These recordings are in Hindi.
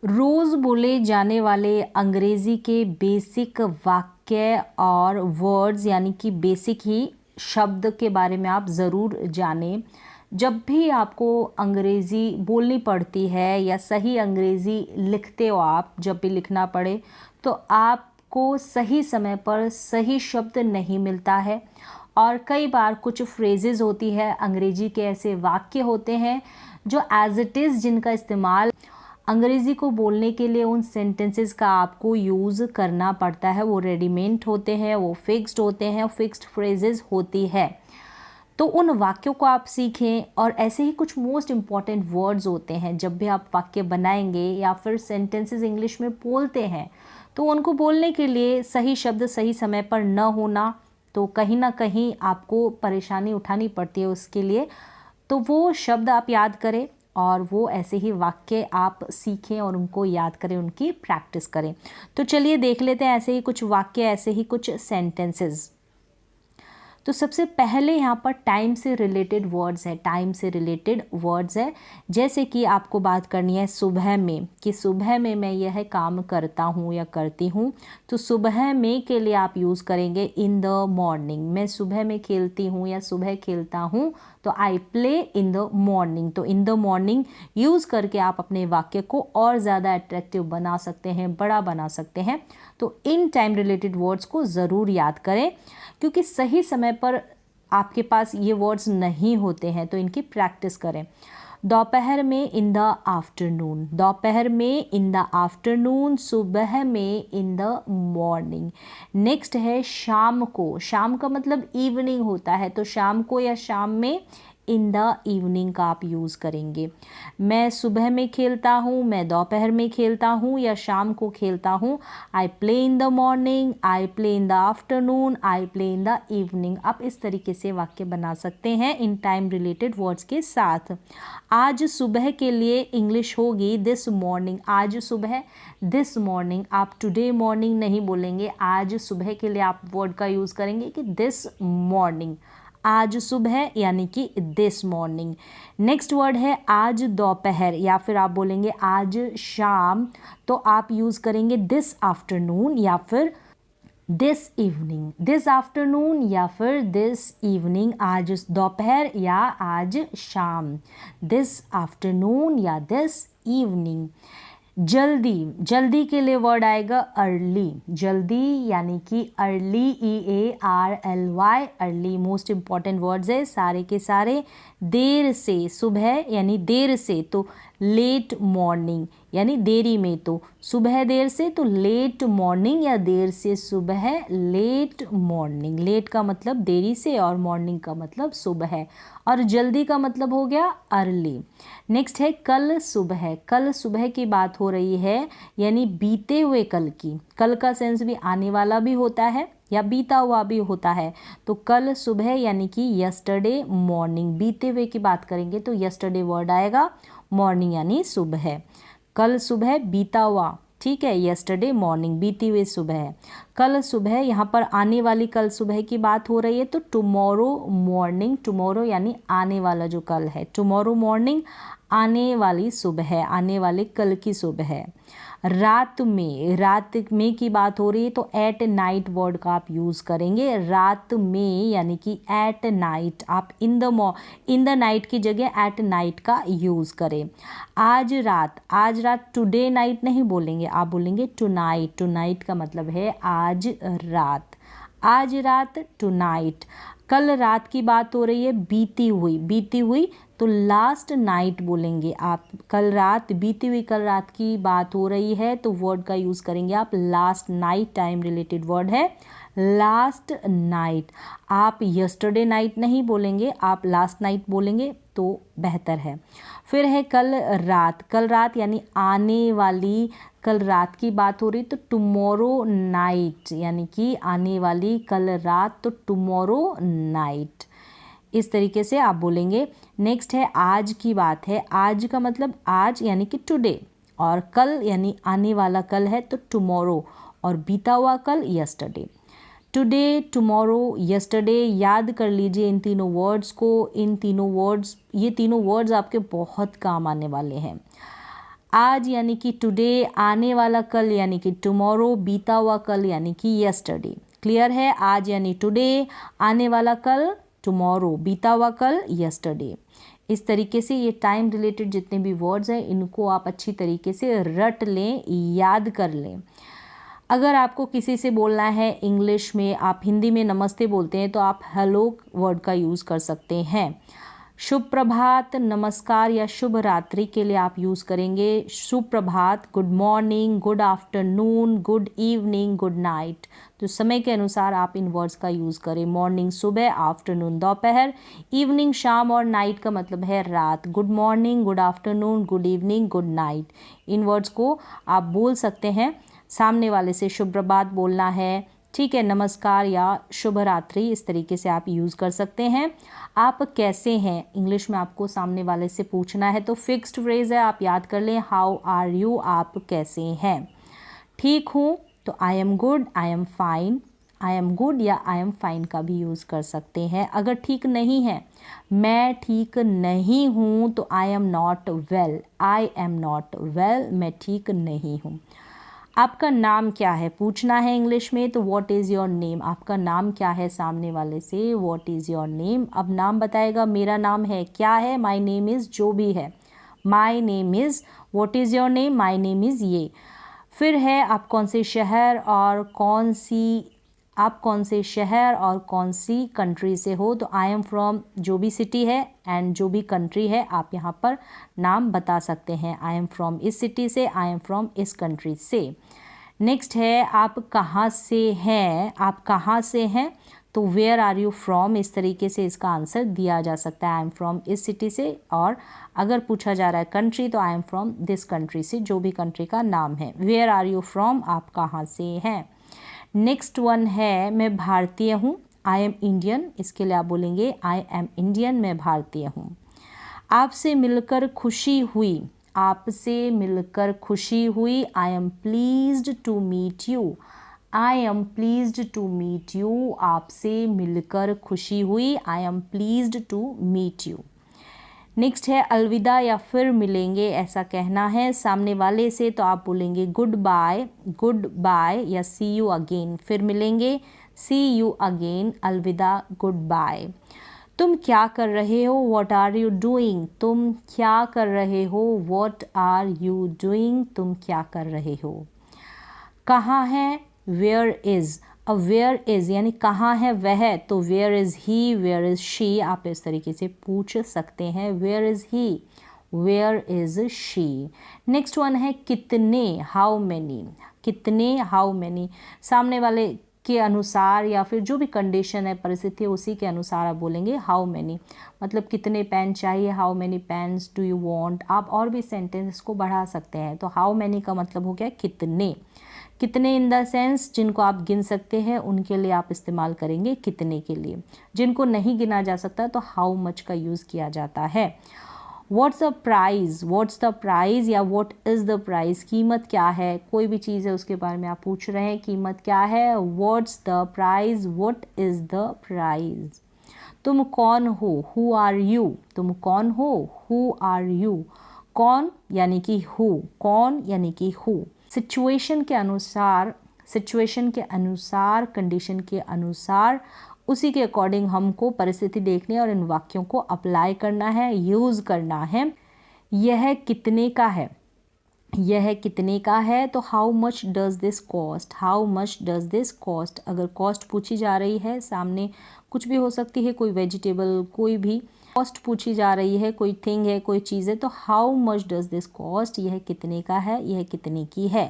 रोज़ बोले जाने वाले अंग्रेज़ी के बेसिक वाक्य और वर्ड्स यानी कि बेसिक ही शब्द के बारे में आप ज़रूर जानें। जब भी आपको अंग्रेज़ी बोलनी पड़ती है या सही अंग्रेज़ी लिखते हो आप, जब भी लिखना पड़े तो आपको सही समय पर सही शब्द नहीं मिलता है। और कई बार कुछ फ्रेजेस होती है, अंग्रेज़ी के ऐसे वाक्य होते हैं जो एज़ इट इज़ जिनका इस्तेमाल अंग्रेज़ी को बोलने के लिए उन सेंटेंसेस का आपको यूज़ करना पड़ता है। वो रेडीमेड होते हैं, वो फिक्स्ड होते हैं, फिक्स्ड फ्रेजेस होती है। तो उन वाक्यों को आप सीखें। और ऐसे ही कुछ मोस्ट इम्पॉर्टेंट वर्ड्स होते हैं, जब भी आप वाक्य बनाएंगे या फिर सेंटेंसेस इंग्लिश में बोलते हैं तो उनको बोलने के लिए सही शब्द सही समय पर न होना, तो कहीं ना कहीं आपको परेशानी उठानी पड़ती है उसके लिए। तो वो शब्द आप याद करें और वो ऐसे ही वाक्य आप सीखें और उनको याद करें, उनकी प्रैक्टिस करें। तो चलिए देख लेते हैं ऐसे ही कुछ वाक्य, ऐसे ही कुछ सेंटेंसेस। तो सबसे पहले यहाँ पर टाइम से रिलेटेड वर्ड्स है, टाइम से रिलेटेड वर्ड्स है। जैसे कि आपको बात करनी है सुबह में, कि सुबह में मैं यह काम करता हूँ या करती हूँ। तो सुबह में के लिए आप यूज़ करेंगे इन द मॉर्निंग। मैं सुबह में खेलती हूँ या सुबह खेलता हूँ तो I play in the morning. तो इन द मॉर्निंग यूज़ करके आप अपने वाक्य को और ज़्यादा अट्रैक्टिव बना सकते हैं, बड़ा बना सकते हैं। तो इन टाइम रिलेटेड वर्ड्स को ज़रूर याद करें, क्योंकि सही समय पर आपके पास ये वर्ड्स नहीं होते हैं, तो इनकी प्रैक्टिस करें। दोपहर में इन द आफ्टरनून, दोपहर में इन द आफ्टरनून, सुबह में इन द मॉर्निंग। नेक्स्ट है शाम को, शाम का मतलब इवनिंग होता है, तो शाम को या शाम में इन द इवनिंग का आप यूज़ करेंगे। मैं सुबह में खेलता हूँ, मैं दोपहर में खेलता हूँ या शाम को खेलता हूँ। I play in the morning, I play in the afternoon, I play in the evening. आप इस तरीके से वाक्य बना सकते हैं इन टाइम रिलेटेड वर्ड्स के साथ। आज सुबह के लिए इंग्लिश होगी दिस मॉर्निंग। आज सुबह दिस मॉर्निंग, आप टुडे मॉर्निंग नहीं बोलेंगे, आज सुबह के लिए आप वर्ड का यूज़ करेंगे कि दिस मॉर्निंग, आज सुबह यानी कि दिस मॉर्निंग। नेक्स्ट वर्ड है आज दोपहर, या फिर आप बोलेंगे आज शाम, तो आप यूज़ करेंगे दिस आफ्टरनून या फिर दिस इवनिंग। दिस आफ्टरनून या फिर दिस इवनिंग, आज दोपहर या आज शाम, दिस आफ्टरनून या दिस इवनिंग। जल्दी, जल्दी के लिए वर्ड आएगा अर्ली। जल्दी यानी कि early, EARLY, early. Most important words है सारे के सारे। देर से, सुबह यानी देर से, तो लेट मॉर्निंग यानी देरी में, तो सुबह देर से तो लेट मॉर्निंग, या देर से सुबह लेट मॉर्निंग। लेट का मतलब देरी से और मॉर्निंग का मतलब सुबह, और जल्दी का मतलब हो गया अर्ली। नेक्स्ट है कल सुबह। कल सुबह की बात हो रही है, यानी बीते हुए कल की। कल का सेंस भी आने वाला भी होता है या बीता हुआ भी होता है। तो कल सुबह यानी कि यस्टरडे मॉर्निंग। बीते हुए की बात करेंगे तो यस्टरडे वर्ड आएगा, मॉर्निंग यानी सुबह। कल सुबह बीता हुआ, ठीक है, यस्टरडे मॉर्निंग, बीती हुई सुबह। कल सुबह, यहाँ पर आने वाली कल सुबह की बात हो रही है, तो टुमारो मॉर्निंग। टुमारो यानी आने वाला जो कल है, टुमारो मॉर्निंग आने वाली सुबह, आने वाले कल की सुबह। रात में, रात में की बात हो रही है तो एट नाइट वर्ड का आप यूज़ करेंगे। रात में यानी कि एट नाइट, आप इन द नाइट की जगह एट नाइट का यूज़ करें। आज रात, आज रात टुडे नाइट नहीं बोलेंगे, आप बोलेंगे टू नाइट। टू नाइट का मतलब है आज रात, आज रात टू नाइट। कल रात की बात हो रही है, बीती हुई, बीती हुई तो लास्ट नाइट बोलेंगे आप। कल रात, बीती हुई कल रात की बात हो रही है तो वर्ड का यूज़ करेंगे आप last night. Time related word है लास्ट नाइट। आप यस्टरडे नाइट नहीं बोलेंगे, आप लास्ट नाइट बोलेंगे तो बेहतर है। फिर है कल रात। कल रात यानी आने वाली कल रात की बात हो रही तो टुमारो नाइट, यानी कि आने वाली कल रात, तो टुमारो नाइट। इस तरीके से आप बोलेंगे। नेक्स्ट है आज की बात है। आज का मतलब आज यानी कि टुडे, और कल यानी आने वाला कल है तो टुमारो, और बीता हुआ कल यस्टरडे। टुडे, टुमारो, यस्टरडे, याद कर लीजिए इन तीनों वर्ड्स को। इन तीनों वर्ड्स, ये तीनों वर्ड्स आपके बहुत काम आने वाले हैं। आज यानी कि टुडे, आने वाला कल यानी कि टुमारो, बीता हुआ कल यानी कि यस्टरडे। क्लियर है? आज यानी टुडे, आने वाला कल टुमारो, बीता हुआ कल यस्टरडे। इस तरीके से ये टाइम रिलेटेड जितने भी वर्ड्स हैं इनको आप अच्छी तरीके से रट लें, याद कर लें। अगर आपको किसी से बोलना है इंग्लिश में, आप हिंदी में नमस्ते बोलते हैं तो आप हेलो वर्ड का यूज़ कर सकते हैं। शुभ प्रभात, नमस्कार या शुभ रात्रि के लिए आप यूज़ करेंगे शुभ प्रभात, good morning, good afternoon, good evening, good night. तो समय के अनुसार आप इन वर्ड्स का यूज़ करें। मॉर्निंग सुबह, आफ्टरनून दोपहर, इवनिंग शाम और नाइट का मतलब है रात। Good morning, good afternoon, good evening, good night, इन वर्ड्स को आप बोल सकते हैं। सामने वाले से शुभ प्रभात बोलना है, ठीक है, नमस्कार या शुभ रात्रि, इस तरीके से आप यूज़ कर सकते हैं। आप कैसे हैं इंग्लिश में आपको सामने वाले से पूछना है तो फिक्स्ड फ्रेज है, आप याद कर लें, हाउ आर यू, आप कैसे हैं। ठीक हूँ तो I am good, I am fine, I am good या आई एम फाइन का भी यूज़ कर सकते हैं। अगर ठीक नहीं है, मैं ठीक नहीं हूँ तो I am not well, I am not well, मैं ठीक नहीं हूँ। आपका नाम क्या है पूछना है इंग्लिश में तो व्हाट इज़ योर नेम, आपका नाम क्या है सामने वाले से, व्हाट इज़ योर नेम। अब नाम बताएगा, मेरा नाम है, क्या है, माय नेम इज़, जो भी है, my name is, what is your name, my name is ये। फिर है आप कौन से शहर और कौन सी, आप कौन से शहर और कौन सी कंट्री से हो, तो आई एम फ्रॉम जो भी सिटी है एंड जो भी कंट्री है आप यहाँ पर नाम बता सकते हैं। आई एम फ्रॉम इस सिटी से, आई एम फ्रॉम इस कंट्री से। नेक्स्ट है आप कहाँ से हैं, आप कहाँ से हैं तो वेयर आर यू फ्रॉम, इस तरीके से इसका आंसर दिया जा सकता है। आई एम फ्रॉम इस सिटी से, और अगर पूछा जा रहा है कंट्री तो I am from this country से, जो भी कंट्री का नाम है। वेयर आर यू फ्रॉम, आप कहाँ से हैं। नेक्स्ट वन है मैं भारतीय हूँ, आई एम इंडियन, इसके लिए आप बोलेंगे आई एम इंडियन, मैं भारतीय हूँ। आपसे मिलकर खुशी हुई, आपसे मिलकर खुशी हुई, I am pleased to meet you, I am pleased to meet you, आपसे मिलकर खुशी हुई, I am pleased to meet you. Next है अलविदा या फिर मिलेंगे, ऐसा कहना है सामने वाले से तो आप बोलेंगे गुड बाय, गुड बाय या सी यू अगेन, फिर मिलेंगे, सी यू अगेन, अलविदा, गुड बाय। तुम क्या कर रहे हो, व्हाट आर यू डूइंग, तुम क्या कर रहे हो, व्हाट आर यू डूइंग, तुम क्या कर रहे हो। कहाँ है, वेयर इज़, अब वेयर इज़ यानी कहाँ है वह, तो where is he, where is she, आप इस तरीके से पूछ सकते हैं। Where is he, where is she. Next one है कितने, हाउ मैनी, कितने, हाउ मैनी, सामने वाले के अनुसार या फिर जो भी कंडीशन है, परिस्थिति है, उसी के अनुसार आप बोलेंगे हाउ मैनी, मतलब कितने पेन चाहिए, how many pens do you want. आप और भी सेंटेंस को बढ़ा सकते हैं, तो हाउ मैनी का मतलब हो गया कितने, कितने इन द सेंस जिनको आप गिन सकते हैं उनके लिए आप इस्तेमाल करेंगे कितने के लिए, जिनको नहीं गिना जा सकता तो हाउ मच का यूज़ किया जाता है। What's the price, what's the price या व्हाट इज़ द प्राइज़, कीमत क्या है, कोई भी चीज़ है उसके बारे में आप पूछ रहे हैं, कीमत क्या है, what's the price, what is the price. तुम कौन हो, हु आर यू, तुम कौन हो, हु आर यू, कौन यानी कि हु, कौन यानी कि हु। सिचुएशन के अनुसार, सिचुएशन के अनुसार, कंडीशन के अनुसार, उसी के अकॉर्डिंग हमको परिस्थिति देखनी है और इन वाक्यों को अप्लाई करना है, यूज़ करना है। यह कितने का है, यह कितने का है तो how much does this cost, how much does this cost. अगर कॉस्ट पूछी जा रही है, सामने कुछ भी हो सकती है, कोई वेजिटेबल, कोई भी कॉस्ट पूछी जा रही है, कोई थिंग है, कोई चीज़ है, तो how much does this cost, यह कितने का है, यह कितने की है।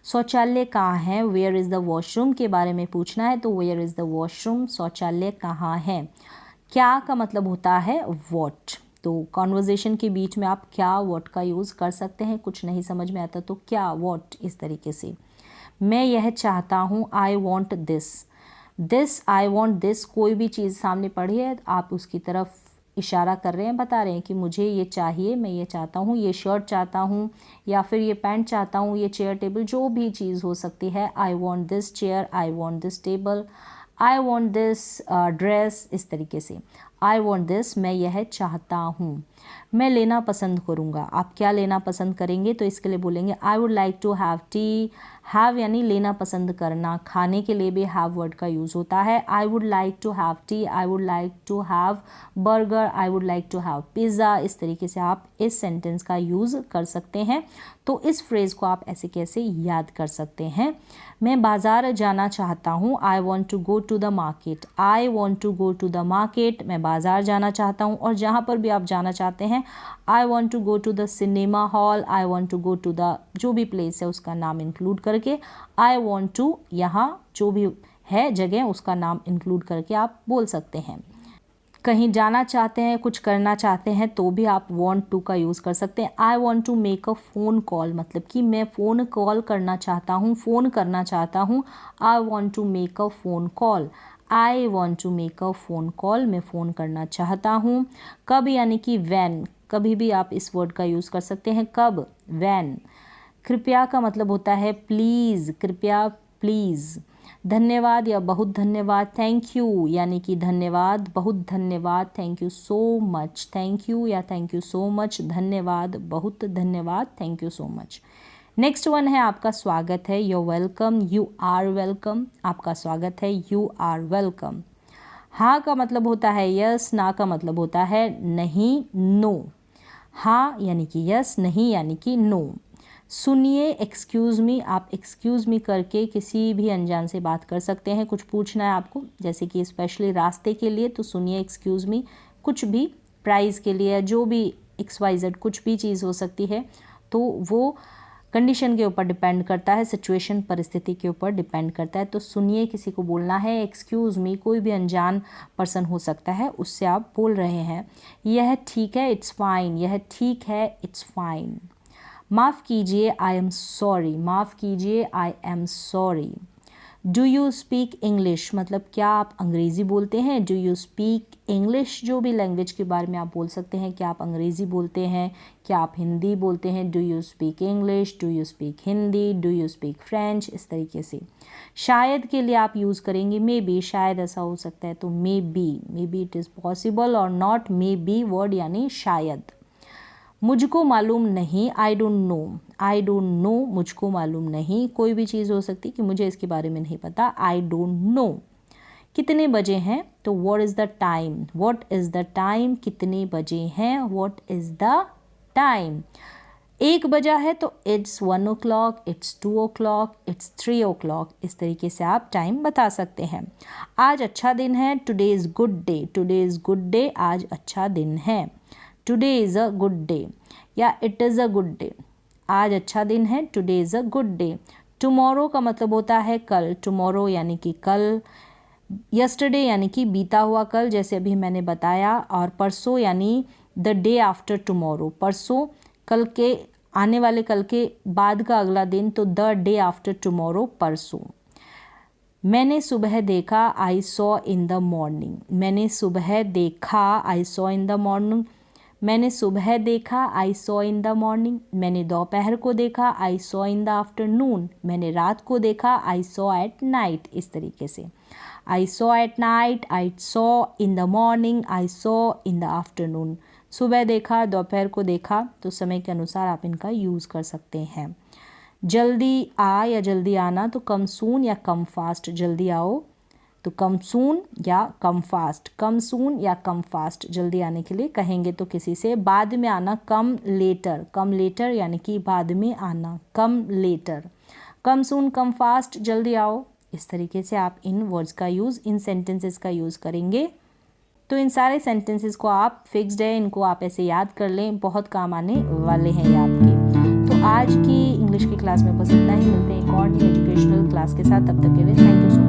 शौचालय कहाँ है, वेयर इज़ द वॉशरूम के बारे में पूछना है तो वेयर इज़ द वॉशरूम, शौचालय कहाँ है। क्या का मतलब होता है व्हाट, तो कॉन्वर्जेशन के बीच में आप क्या व्हाट का यूज़ कर सकते हैं, कुछ नहीं समझ में आता तो क्या व्हाट, इस तरीके से। मैं यह चाहता हूँ, I want this, this, I want this, कोई भी चीज़ सामने पड़ी है आप उसकी तरफ इशारा कर रहे हैं, बता रहे हैं कि मुझे ये चाहिए, मैं ये चाहता हूँ, ये शर्ट चाहता हूँ या फिर ये पैंट चाहता हूँ, ये चेयर टेबल, जो भी चीज़ हो सकती है। I want this chair, I want this table, I want this dress, इस तरीके से आई वॉन्ट दिस, मैं यह चाहता हूँ। मैं लेना पसंद करूँगा, आप क्या लेना पसंद करेंगे, तो इसके लिए बोलेंगे I would like to have tea. Have यानी लेना पसंद करना, खाने के लिए भी हैव वर्ड का यूज़ होता है। I would like to have tea, I would like to have burger, I would like to have pizza. इस तरीके से आप इस सेंटेंस का यूज़ कर सकते हैं। तो इस फ्रेज़ को आप ऐसे कैसे याद कर सकते हैं। मैं बाज़ार जाना चाहता हूँ, I want to go to the market. I want to go to the market, मैं बाज़ार जाना चाहता हूँ। और जहाँ पर भी आप जाना चाहते हैं, I want to go to the cinema hall, I want to go to the, जो भी प्लेस है उसका नाम इंक्लूड करके आई वॉन्ट टू, यहाँ जो भी है जगह उसका नाम इंक्लूड करके आप बोल सकते हैं। कहीं जाना चाहते हैं, कुछ करना चाहते हैं, तो भी आप वॉन्ट टू का यूज़ कर सकते हैं। I want to make a phone call, मतलब कि मैं फ़ोन कॉल करना चाहता हूँ, फ़ोन करना चाहता हूँ। I want to make a phone call, I want to make a phone call, मैं फ़ोन करना चाहता हूँ। कब यानी कि वैन, कभी भी आप इस वर्ड का यूज़ कर सकते हैं, कब, वैन। कृपया का मतलब होता है प्लीज़, कृपया, प्लीज़। धन्यवाद या बहुत धन्यवाद, थैंक यू यानी कि धन्यवाद, बहुत धन्यवाद, thank you so much, thank you या थैंक यू सो मच, धन्यवाद, बहुत धन्यवाद, thank you so much. Next one है आपका स्वागत है, your welcome, you are welcome, आपका स्वागत है, यू आर वेलकम। हाँ का मतलब होता है यस, ना का मतलब होता है नहीं, नो। हाँ यानी कि यस, नहीं यानी कि नो। सुनिए, एक्सक्यूज़ मी, आप एक्सक्यूज़ मी करके किसी भी अनजान से बात कर सकते हैं। कुछ पूछना है आपको, जैसे कि स्पेशली रास्ते के लिए, तो सुनिए, एक्सक्यूज़ मी। कुछ भी प्राइज़ के लिए, जो भी XYZ कुछ भी चीज़ हो सकती है, तो वो कंडीशन के ऊपर डिपेंड करता है, सिचुएशन, परिस्थिति के ऊपर डिपेंड करता है। तो सुनिए, किसी को बोलना है, एक्सक्यूज़ मी, कोई भी अनजान पर्सन हो सकता है, उससे आप बोल रहे हैं। यह ठीक है, इट्स फाइन, यह ठीक है, इट्स फाइन। माफ़ कीजिए, आई एम सॉरी, माफ़ कीजिए, I am sorry. Do you speak English, मतलब क्या आप अंग्रेज़ी बोलते हैं। डू यू स्पीक इंग्लिश, जो भी लैंग्वेज के बारे में आप बोल सकते हैं, क्या आप अंग्रेज़ी बोलते हैं, क्या आप हिंदी बोलते हैं। Do you speak English, do you speak Hindi, do you speak French, इस तरीके से। शायद के लिए आप यूज़ करेंगे मे बी, शायद ऐसा हो सकता है, तो may be it is possible और नॉट, मे बी वर्ड यानी शायद। मुझको मालूम नहीं, I don't know, I don't know, मुझको मालूम नहीं, कोई भी चीज़ हो सकती कि मुझे इसके बारे में नहीं पता, आई डोंट नो। कितने बजे हैं, तो what is the time, what is the time, कितने बजे हैं, व्हाट इज़ द टाइम। 1 बजा है तो it's 1 o'clock, it's 2 o'clock, it's 3 o'clock, इस तरीके से आप टाइम बता सकते हैं। आज अच्छा दिन है, today is good day, today is good day, आज अच्छा दिन है। Today is a good day या it is a good day, आज अच्छा दिन है, today is a good day. Tomorrow का मतलब होता है कल, टुमारो यानी कि कल। यस्टरडे यानी कि बीता हुआ कल, जैसे अभी मैंने बताया। और परसों यानी द डे आफ्टर टुमारो, परसों कल के, आने वाले कल के बाद का अगला दिन, तो द डे आफ्टर टुमारो, परसों। मैंने सुबह देखा, I saw in the morning, मैंने सुबह देखा, I saw in the morning. मैंने सुबह देखा, I saw in the morning. मैंने दोपहर को देखा, I saw in the afternoon. मैंने रात को देखा, आई सॉ एट नाइट, इस तरीके से। I saw at night, I saw in the morning, I saw in the afternoon. सुबह देखा, दोपहर को देखा, तो समय के अनुसार आप इनका यूज़ कर सकते हैं। जल्दी आ या जल्दी आना, तो कम सून या कम फास्ट, जल्दी आओ तो कम सून या कम फास्ट, कम सून या कम फास्ट जल्दी आने के लिए कहेंगे तो किसी से। बाद में आना, कम लेटर, कम लेटर यानी कि बाद में आना, कम लेटर। कम सून, कम फास्ट, जल्दी आओ, इस तरीके से आप इन वर्ड्स का यूज़, इन सेंटेंसेस का यूज़ करेंगे। तो इन सारे सेंटेंसेस को आप फिक्स्ड है, इनको आप ऐसे याद कर लें, बहुत काम आने वाले हैं ये आपके। तो आज की इंग्लिश की क्लास में बस इतना ही, मिलते हैं एक और एजुकेशनल क्लास के साथ, तब तक के लिए थैंक यू सो मच।